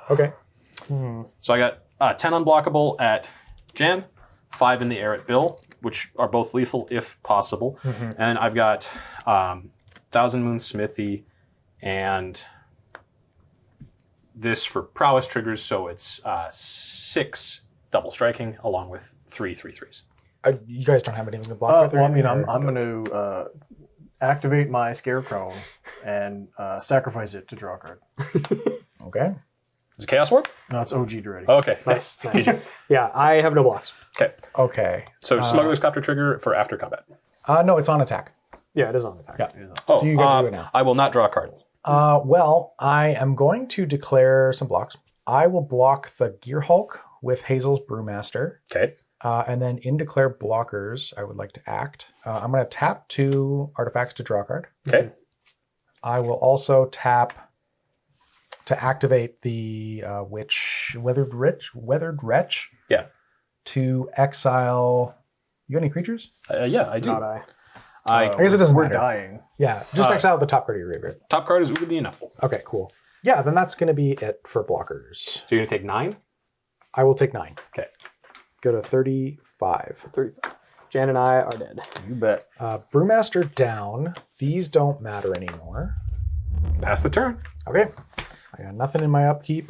Okay. So I got 10 unblockable at Jan, 5 in the air at Bill, which are both lethal if possible. And I've got Thousand Moon Smithy and this for prowess triggers, so it's 6 double striking along with 3 3/3s. You guys don't have anything to block with? or Well, I mean, anything, I'm or- going to activate my Scarecrow and sacrifice it to draw a card. Okay. Is it Chaos Ward? No, it's OG Daretti. Okay. Nice. Yeah, I have no blocks. Okay. Okay. So Smuggler's Copter trigger for after combat. No, it's on attack. Yeah, it is on attack. Yeah. Oh, you guys do it now. I will not draw a card. Well, I am going to declare some blocks. I will block the Gear Hulk with Hazel's Brewmaster. Okay. And then in declare blockers, I would like to act. I'm going to tap 2 artifacts to draw a card. Okay. I will also tap to activate the Weathered Wretch Yeah. to exile. You got any creatures? Yeah, I do. Not I. I I guess it doesn't We're matter. dying. Yeah, just exile the top card of your graveyard. top card is Uber the Ineffable. Okay, cool. Yeah, then that's going to be it for blockers. So you're gonna take 9? I will take 9. Okay. Go to 35. 35. Jan and I are dead. You bet. Brewmaster down. These don't matter anymore. Pass the turn. Okay. I got nothing in my upkeep.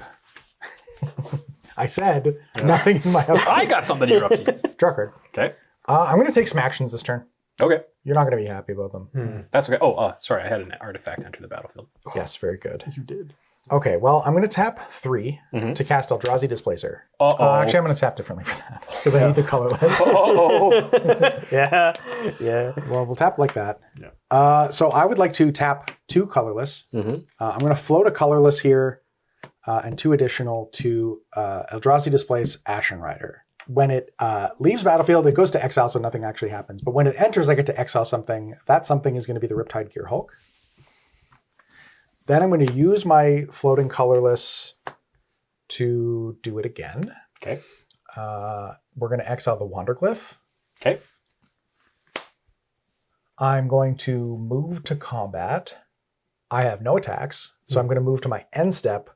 I said nothing in my upkeep. I got something in your upkeep. Draw card. Okay. I'm going to take some actions this turn. Okay. You're not going to be happy about them. That's okay. Oh, sorry. I had an artifact enter the battlefield. Yes, very good. You did. Okay, well, I'm going to tap 3 to cast Eldrazi Displacer. Uh-oh. Actually, I'm going to tap differently for that because I need the colorless. Oh. Yeah. Yeah. Well, we'll tap like that. Yeah. So I would like to tap 2 colorless. I'm going to float a colorless here and 2 additional to Eldrazi Displace Ashen Rider. When it leaves battlefield, it goes to exile, so nothing actually happens. But when it enters, I get to exile something. That something is going to be the Riptide Gear Hulk. Then I'm going to use my floating colorless to do it again. Okay. We're going to exile the Wanderglyph. Okay. I'm going to move to combat. I have no attacks, so I'm going to move to my end step,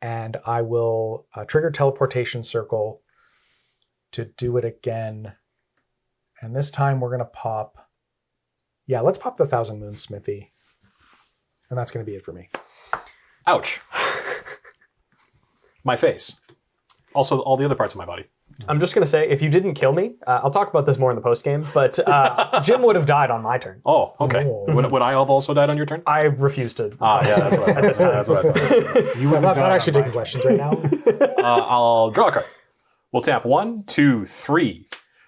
and I will trigger Teleportation Circle to do it again. And this time we're going to pop... Yeah, let's pop the Thousand Moon Smithy. And that's going to be it for me. Ouch. My face. Also, all the other parts of my body. I'm just going to say, if you didn't kill me, I'll talk about this more in the post game, but Jim would have died on my turn. Oh, okay. Oh. Would I have also died on your turn? I refuse to. Yeah, that's what I thought. That's what I thought. I'm not actually taking questions right now. I'll draw a card. We'll tap 1, 2, 3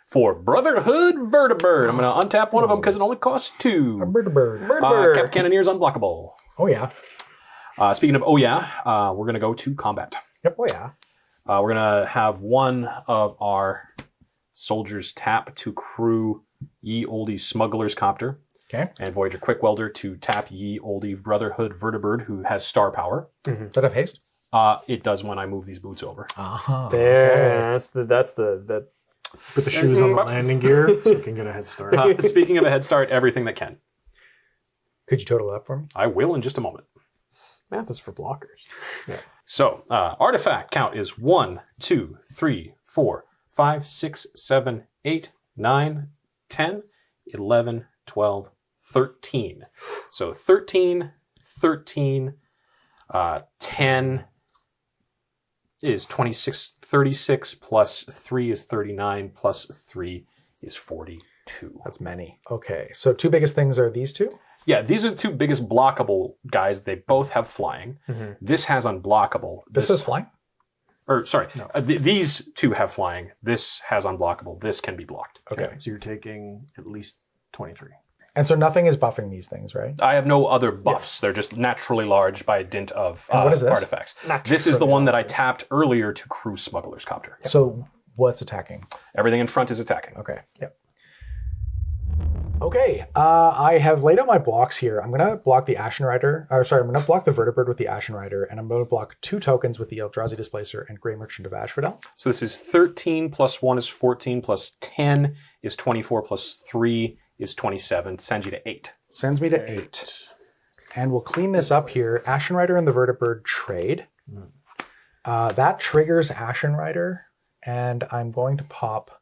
for Brotherhood Vertibird. I'm going to untap one of them because it only costs 2. Bird. Cap Cannoneer's unblockable. Oh, yeah. Speaking of we're going to go to combat. Yep. Oh, yeah. We're going to have one of our soldiers tap to crew Ye Olde Smuggler's Copter. Okay. And Voyager Quickwelder to tap Ye Olde Brotherhood Vertibird, who has star power. Does that have haste? It does when I move these boots over. Uh-huh. There, that's the Put the shoes on the landing gear so we can get a head start. Speaking of a head start, everything that can. Could you total it up for me? I will in just a moment. math is for blockers. So, artifact count is 1, 2, 3, 4, 5, 6, 7, 8, 9, 10, 11, 12, 13. So 13, 13, 10 is 26, 36, plus 3 is 39, plus 3 is 42. That's many. Okay, so 2 biggest things are these 2? Yeah, these are the 2 biggest blockable guys. They both have flying. This has unblockable. This is flying? Or, sorry, these 2 have flying. This has unblockable. This can be blocked. Okay. So you're taking at least 23. And so nothing is buffing these things, right? I have no other buffs. They're just naturally large by dint of what is this? artifacts. This is the one that I tapped earlier to crew Smuggler's Copter. So what's attacking? Everything in front is attacking. Okay. Yep. Okay. I have laid out my blocks here. I'm going to block the Ashen Rider. I'm going to block the Vertibird with the Ashen Rider, and I'm going to block 2 tokens with the Eldrazi Displacer and Grey Merchant of Asphodel. So this is 13 plus 1 is 14 plus 10 is 24 plus 3 is 27. Sends you to 8. Sends me to 8. And we'll clean this up here. Ashen Rider and the Vertibird trade. That triggers Ashen Rider, and I'm going to pop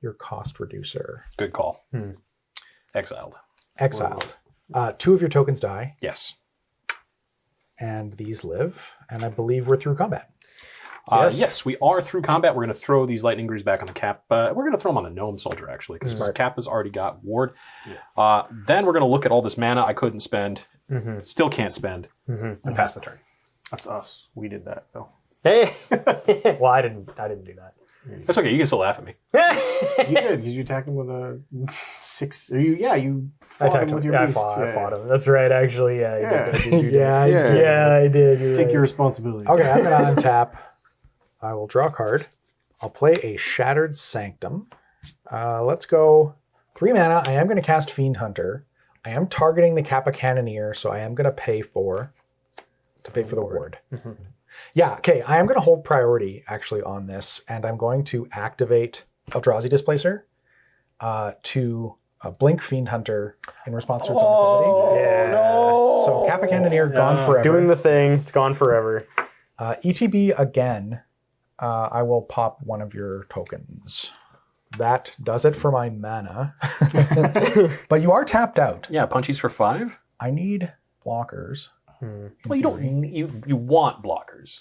your cost reducer. Good call. Exiled. Exiled. 2 of your tokens die, Yes. and these live, and I believe we're through combat. Yes, we are through combat. We're going to throw these lightning greaves back on the cap. We're going to throw them on the gnome soldier, actually, because cap has already got ward. Then we're going to look at all this mana I couldn't spend, still can't spend, and pass the turn. That's us. We did that, Bill. Hey. Well, I didn't do that. That's okay. You can still laugh at me. You did, because you attacked him with a 6. You fought him with your beast. I fought him. That's right, actually. Yeah, Yeah. you did. Yeah, I did. Yeah, I did. You're Take right. your responsibility. Okay, I'm going to untap. I will draw a card. I'll play a Shattered Sanctum. Let's go 3 mana. I am going to cast Fiend Hunter. I am targeting the Kappa Cannoneer, so I am going to pay for the ward. Yeah, okay. I am going to hold priority, actually, on this, and I'm going to activate Eldrazi Displacer to blink Fiend Hunter in response to its own ability. Yeah. No. So Kappa Cannoneer gone forever. Doing the thing. It's gone forever. ETB again. I will pop one of your tokens. That does it for my mana. But you are tapped out. Yeah, punchies for 5. I need blockers. Well, you don't. You want blockers.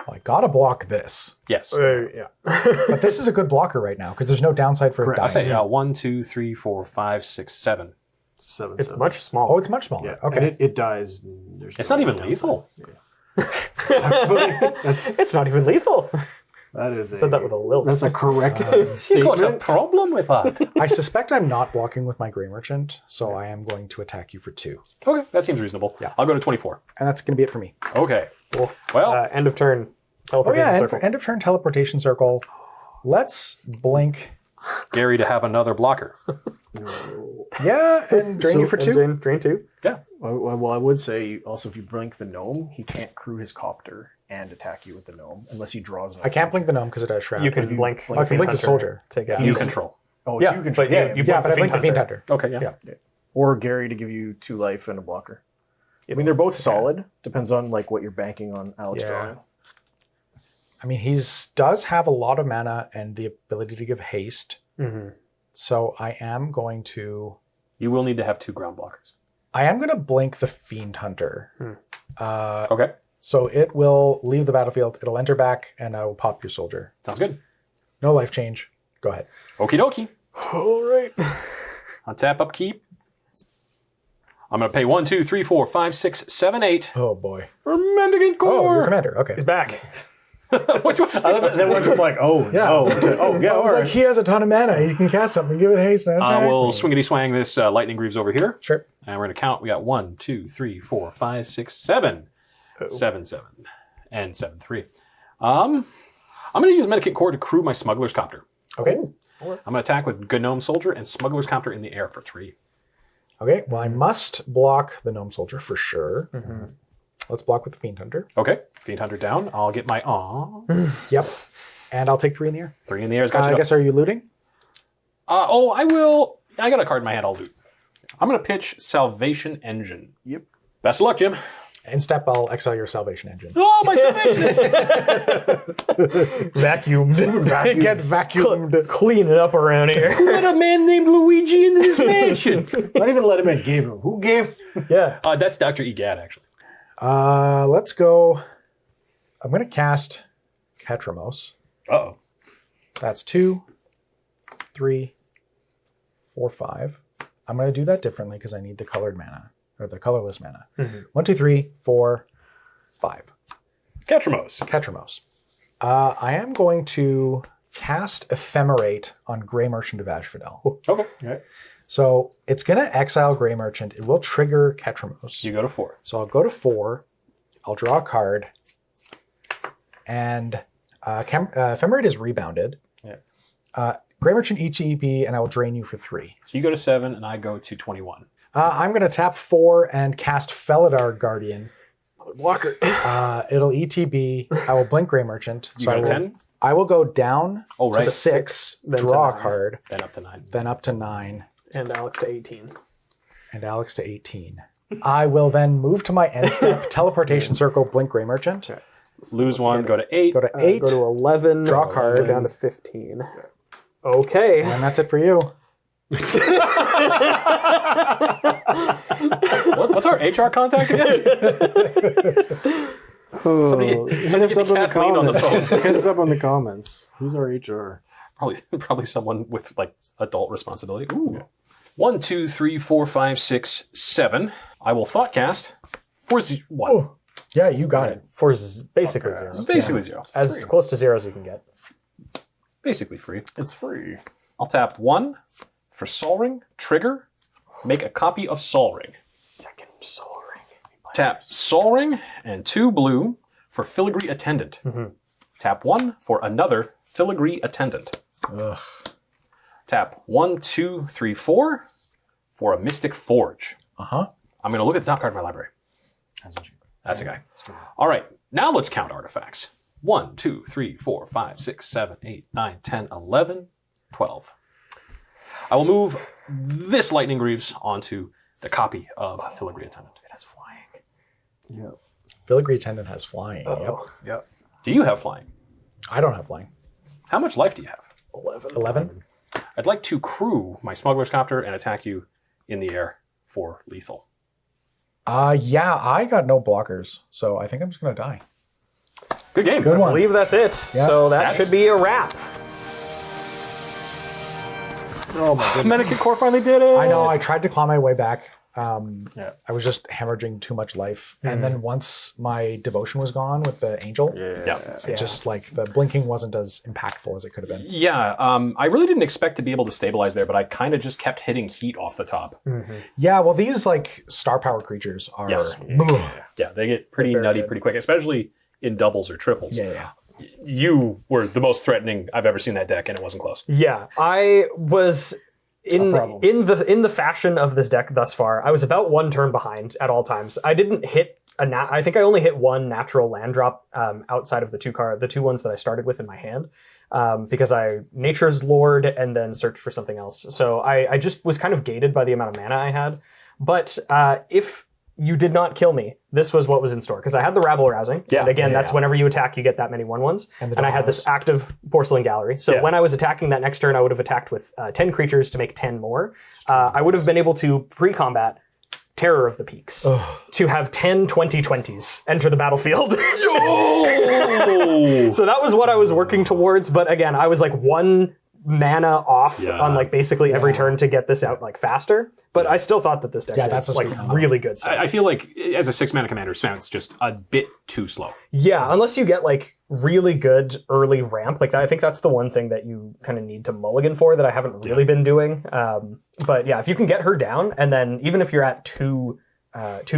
Well, I gotta block this. Yes. Yeah. But this is a good blocker right now because there's no downside for it I dying. say 1, 2, 3, 4, 5, 6, 7. 7. It's much smaller. Oh, it's much smaller. Yeah. Okay. And it dies. There's It's no not even downside. lethal. Actually, It's not even lethal. that is Said that with a lilt. That's a correct You got a statement. problem with that. I suspect I'm not blocking with my Grey Merchant, so I am going to attack you for 2. Okay, that seems reasonable. Yeah. I'll go to 24. And that's going to be it for me. Okay. Well, End of turn. Oh Teleportation yeah, circle. end of turn teleportation circle. Let's blink. Gary to have another blocker. Yeah, and drain you for 2. Drain 2. Yeah. Well, I would say also if you blink the gnome, he can't crew his copter and attack you with the gnome unless he draws an I can't blink the gnome because it has Shroud. You can blink. I can blink the soldier. Take out. You control. Oh, it's Yeah, you control. but Yeah, you Yeah, blink but I blink the Fiend Hunter. Okay, yeah. or Gary to give you 2 life and a blocker. I mean, they're both solid. Depends on like what you're banking on Alex Yeah. drawing. I mean, he does have a lot of mana and the ability to give haste. So I am going to You will need to have 2 ground blockers. blink the Fiend Hunter. Okay. So it will leave the battlefield. It'll enter back, and I will pop your soldier. Sounds good. No life change. Go ahead. Okie dokie. All right. On tap upkeep. I'm going to pay 1, 2, 3, 4, 5, 6, 7, 8 Oh boy. for Mendicant Oh, your Core. commander. Okay. He's back. Which one? I love it. Then went from like, oh, Yeah. no, to, oh, yeah, I all was like, right. he has a ton of mana. He can cast something. Give it haste. And attack We'll me. swingity swang this lightning greaves over here. Sure. And we're going to count. We got 1, 2, 3, 4, 5, 6, 7. 7, 7. And 7, 3. I'm going to use Mendicant Core to crew my Smuggler's Copter. Okay. I'm going to attack with Gnome Soldier and Smuggler's Copter in the air for 3. Okay. Well, I must block the Gnome Soldier for sure. Let's block with the Fiend Hunter. Okay. Fiend Hunter down. I'll get my Yep. And I'll take 3 in the air. 3 in the air. Got you. I guess, are you looting? I will. I got a card in my hand. I'll loot. I'm going to pitch Salvation Engine. Yep. Best of luck, Jim. In step, I'll exile your Salvation Engine. Oh, my Salvation Engine. Vacuumed. Get vacuumed. Clean it up around here. Let a man named Luigi into this mansion. Not even let him in. Gave him. Who gave? Yeah. That's Dr. Egad, actually. Let's go. I'm going to cast Ketramose. Uh-oh. That's 2, 3, 4, 5. I'm going to do that differently because I need the colored mana, or the colorless mana. 1, 2, 3, 4, 5. Ketramose. Ketramose. I am going to cast Ephemerate on Grey Merchant of Asphodel. Okay. Right. So it's going to exile Grey Merchant. It will trigger Ketramose. You go to 4. So I'll go to 4. I'll draw a card. And Ephemerate is rebounded. Yeah. Grey Merchant ETB, and I will drain you for 3. So you go to 7, and I go to 21. I'm going to tap 4 and cast Felidar Guardian. Blocker. It'll ETB. I will blink Grey Merchant. You go to 10? I will go down Oh, right. to 6, then to draw a 9. card, Then up to 9. then up to 9, And Alex to 18. and Alex to 18. I will then move to my end step, teleportation circle, blink Grey Merchant. Lose 1, go to 8. Go to 8, Go to 11. Draw a card. Go down to 15. Okay. and that's it for you. What's our HR contact again? Somebody Hit us get up in the Kathleen on the comments. phone. Hit us up on the comments. Who's our HR? Probably someone with like adult responsibility. Ooh. 1, 2, 3, 4, 5, 6, 7. I will thoughtcast for 1. Oh. Yeah, you got it. For basically 0. Basically 0. As close to 0 as you can get. Basically free. It's free. I'll tap 1 for Sol Ring, trigger, make a copy of Sol Ring. Second Soul Ring. Tap Sol Ring and 2 blue for Filigree Attendant. Tap 1 for another Filigree Attendant. Tap 1, 2, 3, 4 for a Mystic Forge. Uh-huh. I'm going to look at the top card of my library. That's a guy. All right, now let's count artifacts. 1, 2, 3, 4, 5, 6, 7, 8, 9, 10, 11, 12. I will move this Lightning Greaves onto the copy of Filigree Attendant. It has flying. Yep. Filigree Attendant has flying. Yep. Yep. Do you have flying? I don't have flying. How much life do you have? 11? I'd like to crew my Smuggler's Copter and attack you in the air for lethal. Yeah, I got no blockers, so I think I'm just going to die. Good game. Good I one. believe that's it. Yeah. So that That's- should be a wrap. Oh my goodness. Mendicant Core finally did it. I know, I tried to claw my way back. Yeah. I was just hemorrhaging too much life. And then once my devotion was gone with the angel, Yeah. it just like the blinking wasn't as impactful as it could have been. Yeah, I really didn't expect to be able to stabilize there, but I kind of just kept hitting heat off the top. Yeah, well, these like star power creatures are. Yes. Ugh. Yeah, they get pretty Very nutty good. pretty quick, especially in doubles or triples. Yeah. You were the most threatening I've ever seen that deck, and it wasn't close. Yeah, I was in problem. the fashion of this deck thus far. I was about 1 turn behind at all times. I didn't hit I think I only hit 1 natural land drop outside of the 2 ones that I started with in my hand. Because I Nature's Lord and then searched for something else. So I just was kind of gated by the amount of mana I had. But if you did not kill me, this was what was in store. Because I had the Rabble Rousing. Yeah. And again, that's whenever you attack, you get that many 1/1s. And the And I had this active Porcelain Gallery. So Yeah. when I was attacking that next turn, I would have attacked with 10 creatures to make 10 more. I would have been able to pre-combat Terror of the Peaks to have 10 20/20s enter the battlefield. So that was what I was working towards. But again, I was like 1 mana off Yeah. on like basically every turn to get this out like faster. But I still thought that this deck that's a was like sweet combo. really good stuff. I feel like as a 6-mana commander, Samut's just a bit too slow. Yeah, unless you get like really good early ramp like that. I think that's the one thing that you kind of need to mulligan for that I haven't really been doing. But yeah, if you can get her down, and then even if you're at 2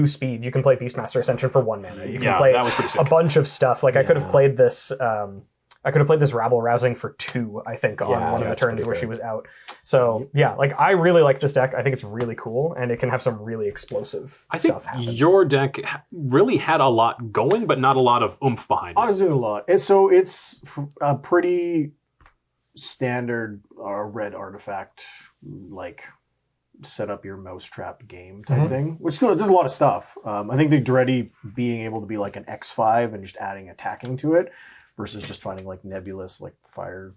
speed, you can play Beastmaster Ascension for 1 mana. You can Yeah, play that was pretty sick. a bunch of stuff. Like I could have played this. I could have played this Rabble Rousing for 2, I think, on one of the that's turns pretty where good. she was out. So yeah, like I really like this deck. I think it's really cool, and it can have some really explosive I think stuff happen. your deck really had a lot going, but not a lot of oomph behind I it. was doing a lot. And so it's a pretty standard red artifact, like set up your mousetrap game type thing, which is good. There's a lot of stuff. I think the Daretti being able to be like an X5 and just adding attacking to it versus just finding like nebulous like fire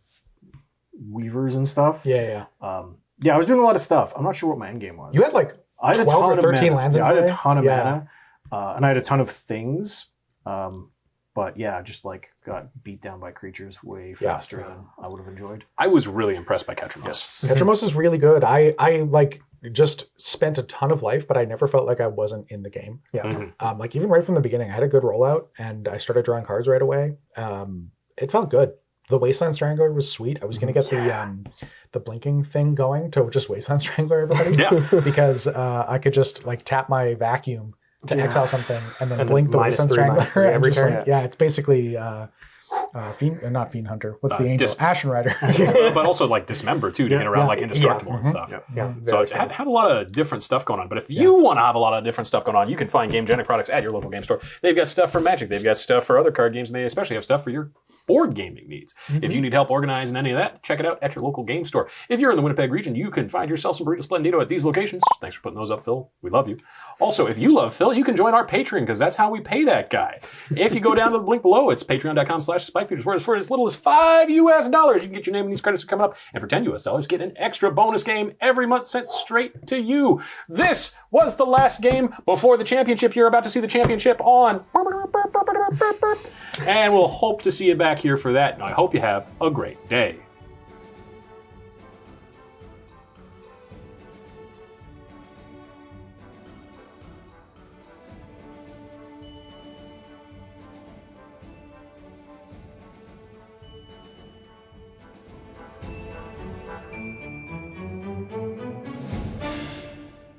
weavers and stuff. Yeah. Yeah, I was doing a lot of stuff. I'm not sure what my end game was. You had like I had a 12 or ton of 13 mana. lands in Yeah, I had a play? ton of Yeah. mana, and I had a ton of things. But yeah, just like got beat down by creatures way faster than I would have enjoyed. I was really impressed by Ketramose. Ketramose is really good. I like just spent a ton of life, but I never felt like I wasn't in the game. Yeah. Like even right from the beginning, I had a good rollout and I started drawing cards right away. It felt good. The Wasteland Strangler was sweet. I was going to get the blinking thing going to just Wasteland Strangler everybody. Yeah. Because I could just like tap my vacuum to exile something and then blink the minus Wasteland three, Strangler. -3 And every just, turn. like, it's basically not Fiend Hunter. What's the angel? Ashen Rider. But also like Dismember too, to get around like indestructible and stuff. Yeah. So it had a lot of different stuff going on. But if you want to have a lot of different stuff going on, you can find GameGenic products at your local game store. They've got stuff for Magic. They've got stuff for other card games. And they especially have stuff for your board gaming needs. If you need help organizing any of that, check it out at your local game store. If you're in the Winnipeg region, you can find yourself some Burrito Splendido at these locations. Thanks for putting those up, Phil. We love you. Also, if you love Phil, you can join our Patreon because that's how we pay that guy. If you go down to the link below, it's patreon.com/spikefeeders, where for as little as $5 US, you can get your name in these credits that are coming up. And for $10 US, get an extra bonus game every month sent straight to you. This was the last game before the championship. You're about to see the championship on. And we'll hope to see you back here for that. And I hope you have a great day.